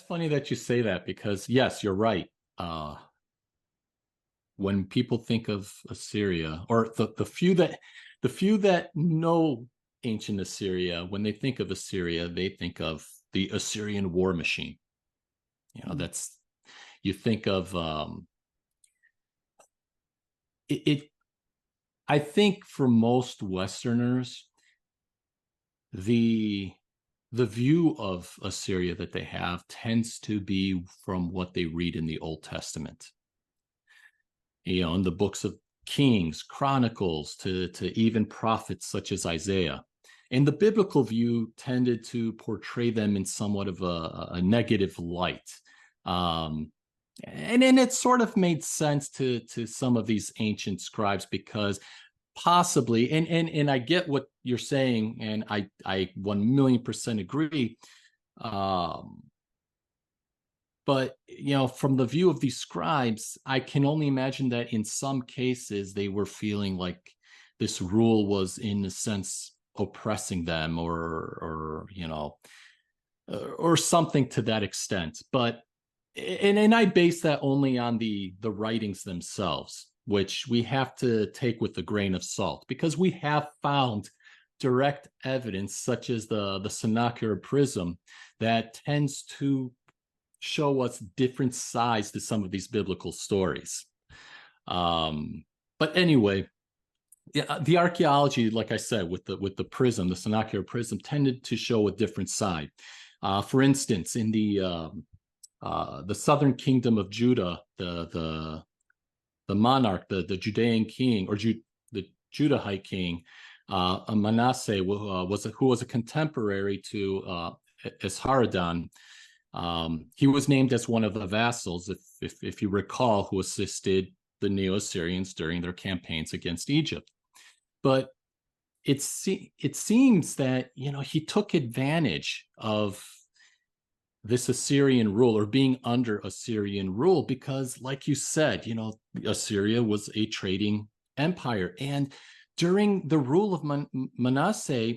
funny that you say that because yes, you're right. When people think of Assyria, or the few that know ancient Assyria, when they think of Assyria, they think of the Assyrian war machine. That's you think of it. I think for most Westerners, the the view of Assyria that they have tends to be from what they read in the Old Testament. In the books of Kings, Chronicles, to even prophets such as Isaiah. And the biblical view tended to portray them in somewhat of a negative light. And it sort of made sense to some of these ancient scribes because possibly, and I get what you're saying, and I 1,000,000% agree. But from the view of these scribes, I can only imagine that in some cases they were feeling like this rule was, in a sense, oppressing them, or something to that extent. But and I base that only on the writings themselves, which we have to take with a grain of salt, because we have found direct evidence, such as the Sennacherib prism, that tends to show us different sides to some of these biblical stories. But anyway, yeah, the archaeology, like I said, with the prism, the Sennacherib prism, tended to show a different side. For instance, in the southern kingdom of Judah, the monarch, the Judean king, or the Judahite king, Manasseh, who was a contemporary to Esarhaddon. He was named as one of the vassals, if you recall, who assisted the Neo-Assyrians during their campaigns against Egypt. But it seems that he took advantage of this Assyrian rule, or being under Assyrian rule, because, like you said, Assyria was a trading empire, and during the rule of Manasseh,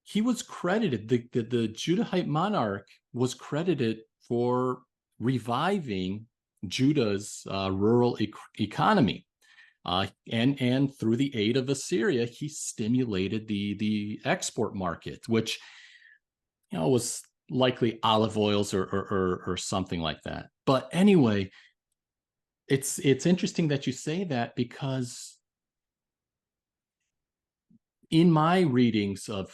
he was credited, the Judahite monarch was credited for reviving Judah's rural economy. And through the aid of Assyria, he stimulated the export market, which was likely olive oils or something like that. But anyway, it's interesting that you say that, because in my readings of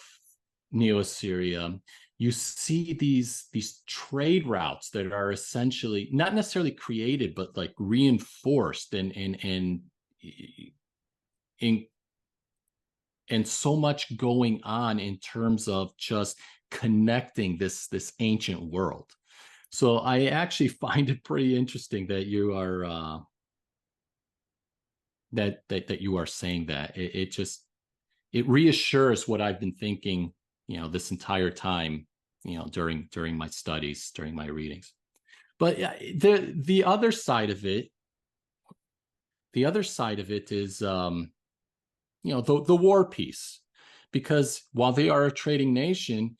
Neo-Assyria, you see these trade routes that are essentially not necessarily created, but like reinforced, and so much going on in terms of just connecting this ancient world. So I actually find it pretty interesting that you are that you are saying that. It reassures what I've been thinking, this entire time, during my studies, during my readings. But the other side of it, is, the war piece, because while they are a trading nation,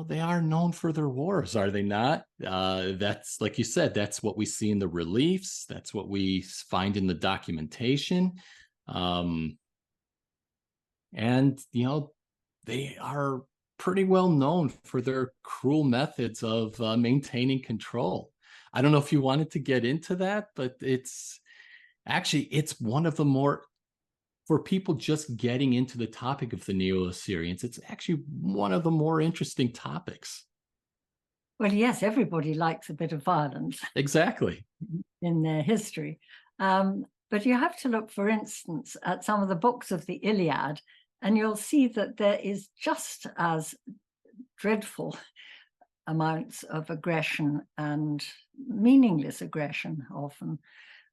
they are known for their wars, are they not? That's, like you said, that's what we see in the reliefs. That's what we find in the documentation. And they are pretty well known for their cruel methods of maintaining control. I don't know if you wanted to get into that, but it's one of the more, for people just getting into the topic of the Neo-Assyrians, it's actually one of the more interesting topics. Well, yes, everybody likes a bit of violence. Exactly. In their history. But you have to look, for instance, at some of the books of the Iliad, and you'll see that there is just as dreadful amounts of aggression, and meaningless aggression often.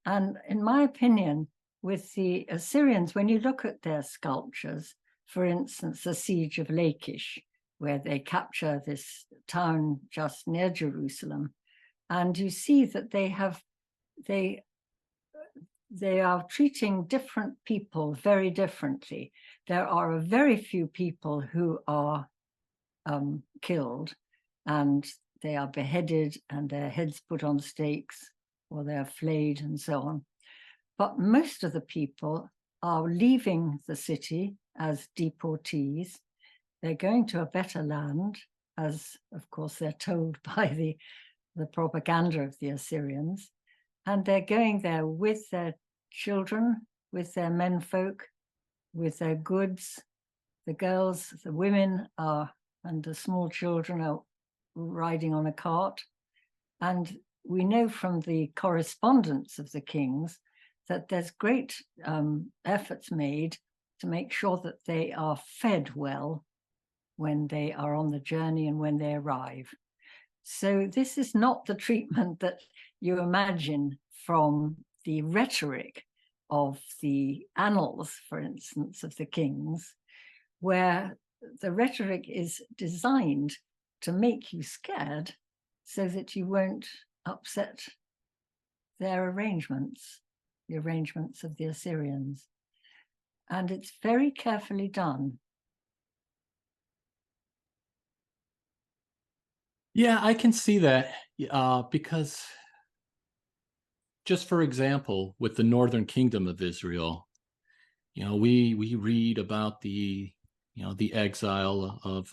And in my opinion, with the Assyrians, when you look at their sculptures, for instance, the siege of Lachish, where they capture this town just near Jerusalem, and you see that they are treating different people very differently. There are a very few people who are killed, and they are beheaded and their heads put on stakes, or they're flayed and so on. But most of the people are leaving the city as deportees. They're going to a better land, as of course they're told by the propaganda of the Assyrians. And they're going there with their children, with their menfolk, with their goods. The girls, the women are, and the small children are riding on a cart. And we know from the correspondence of the kings that there's great efforts made to make sure that they are fed well when they are on the journey and when they arrive. So this is not the treatment that you imagine from the rhetoric of the annals, for instance, of the kings, where the rhetoric is designed to make you scared so that you won't upset their arrangements, the arrangements of the Assyrians. And it's very carefully done. Yeah, I can see that because, just for example, with the northern kingdom of Israel, we read about the exile of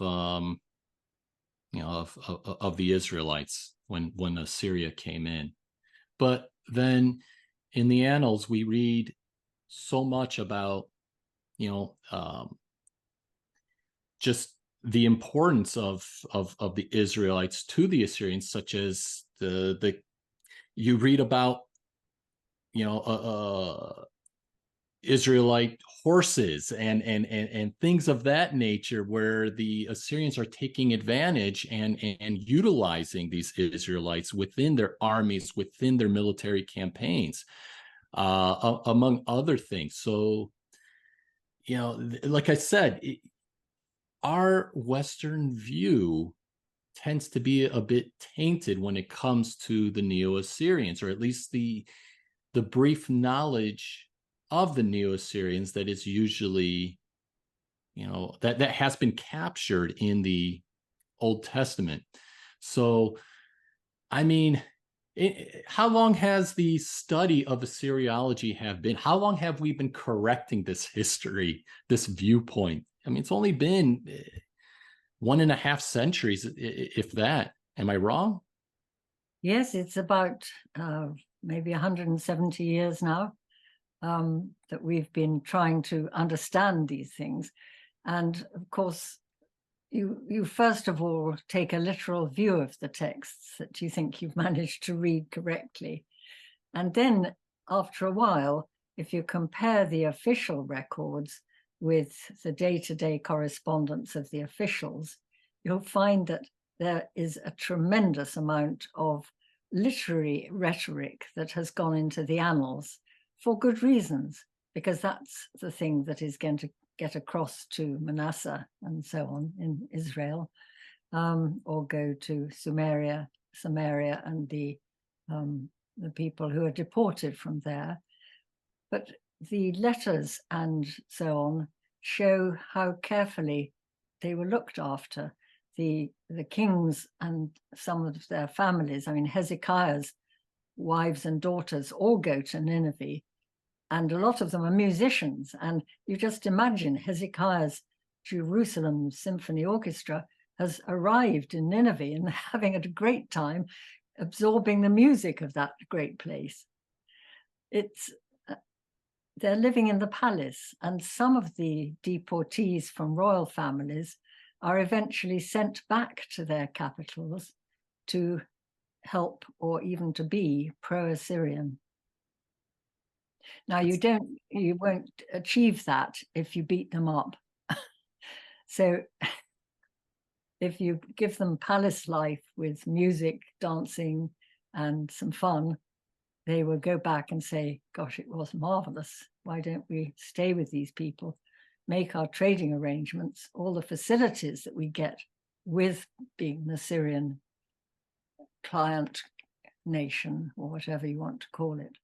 of the Israelites when Assyria came in. But then in the annals, we read so much about, just the importance of the Israelites to the Assyrians, such as you read about, Israelite horses and things of that nature, where the Assyrians are taking advantage and utilizing these Israelites within their armies, within their military campaigns, among other things. So, like I said, our Western view tends to be a bit tainted when it comes to the Neo-Assyrians, or at least the brief knowledge of the Neo-Assyrians that is usually, that has been captured in the Old Testament. So, I mean, how long has the study of Assyriology have been? How long have we been correcting this history, this viewpoint? I mean, it's only been 1.5 centuries, if that. Am I wrong? Yes, it's about maybe 170 years now that we've been trying to understand these things. And of course, you first of all take a literal view of the texts that you think you've managed to read correctly. And then after a while, if you compare the official records with the day-to-day correspondence of the officials, you'll find that there is a tremendous amount of literary rhetoric that has gone into the annals for good reasons, because that's the thing that is going to get across to Manasseh and so on in Israel, or go to Samaria and the people who are deported from there. But the letters and so on show how carefully they were looked after. The kings and some of their families, I mean, Hezekiah's wives and daughters all go to Nineveh, and a lot of them are musicians. And you just imagine Hezekiah's Jerusalem Symphony Orchestra has arrived in Nineveh and having a great time absorbing the music of that great place. They're living in the palace, and some of the deportees from royal families are eventually sent back to their capitals to help or even to be pro-Assyrian. Now, you won't achieve that if you beat them up. So if you give them palace life with music, dancing, and some fun, they will go back and say, gosh, it was marvelous. Why don't we stay with these people, make our trading arrangements, all the facilities that we get with being an Assyrian client nation, or whatever you want to call it.